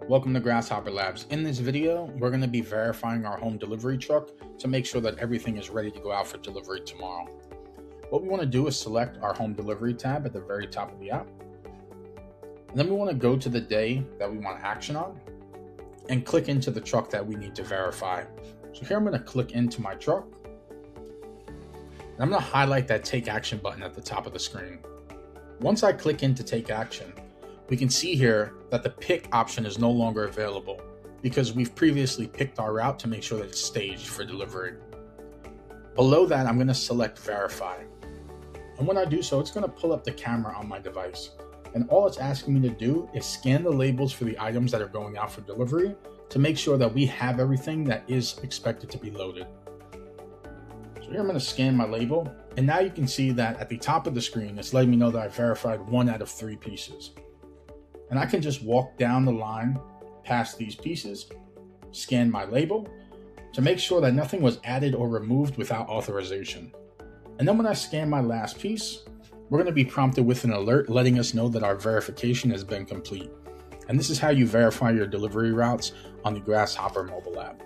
Welcome to Grasshopper Labs. In this video, we're going to be verifying our home delivery truck to make sure that everything is ready to go out for delivery tomorrow. What we want to do is select our home delivery tab at the very top of the app. And then we want to go to the day that we want action on and click into the truck that we need to verify. So here I'm going to click into my truck. And I'm going to highlight that take action button at the top of the screen. Once I click into take action, we can see here that the pick option is no longer available because we've previously picked our route to make sure that it's staged for delivery. Below that, I'm going to select verify. And when I do so, it's going to pull up the camera on my device. And all it's asking me to do is scan the labels for the items that are going out for delivery to make sure that we have everything that is expected to be loaded. So here I'm going to scan my label. And now you can see that at the top of the screen, it's letting me know that I verified 1 out of 3 pieces. And I can just walk down the line past these pieces, scan my label to make sure that nothing was added or removed without authorization. And then when I scan my last piece, we're going to be prompted with an alert letting us know that our verification has been complete. And this is how you verify your delivery routes on the Grasshopper mobile app.